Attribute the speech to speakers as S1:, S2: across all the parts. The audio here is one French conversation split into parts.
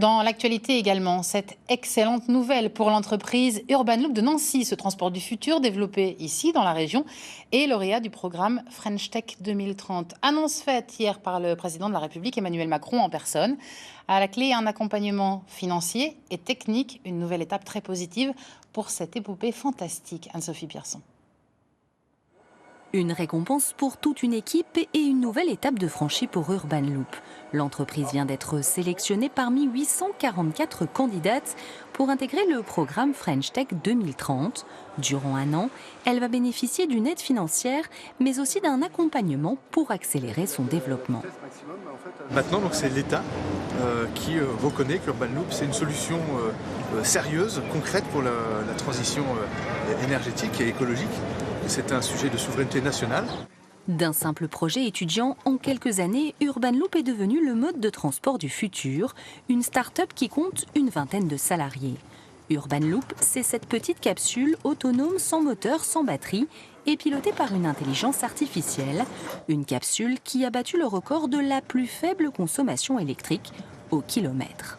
S1: Dans l'actualité également, cette excellente nouvelle pour l'entreprise Urban Loop de Nancy, ce transport du futur développé ici dans la région et lauréat du programme French Tech 2030. Annonce faite hier par le président de la République Emmanuel Macron en personne. À la clé, un accompagnement financier et technique, une nouvelle étape très positive pour cette épopée fantastique. Anne-Sophie Pierson.
S2: Une récompense pour toute une équipe et une nouvelle étape de franchie pour Urban Loop. L'entreprise vient d'être sélectionnée parmi 844 candidates pour intégrer le programme French Tech 2030. Durant un an, elle va bénéficier d'une aide financière, mais aussi d'un accompagnement pour accélérer son développement.
S3: Maintenant, c'est l'État qui reconnaît qu'Urban Loop, c'est une solution sérieuse, concrète pour la transition énergétique et écologique. C'est un sujet de souveraineté nationale.
S2: D'un simple projet étudiant, en quelques années, Urban Loop est devenu le mode de transport du futur, une start-up qui compte une vingtaine de salariés. Urban Loop, c'est cette petite capsule autonome sans moteur, sans batterie et pilotée par une intelligence artificielle. Une capsule qui a battu le record de la plus faible consommation électrique au kilomètre.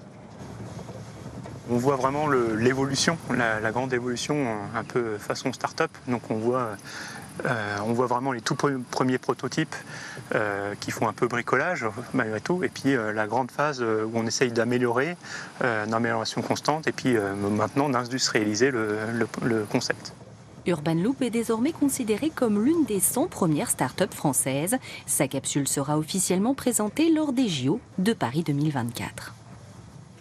S4: On voit vraiment l'évolution, la grande évolution, un peu façon start-up. Donc on voit vraiment les tout premiers prototypes qui font un peu bricolage malgré tout. Et puis la grande phase où on essaye d'améliorer, d'amélioration constante. Et puis maintenant d'industrialiser le concept.
S2: Urban Loop est désormais considérée comme l'une des 100 premières start-up françaises. Sa capsule sera officiellement présentée lors des JO de Paris 2024.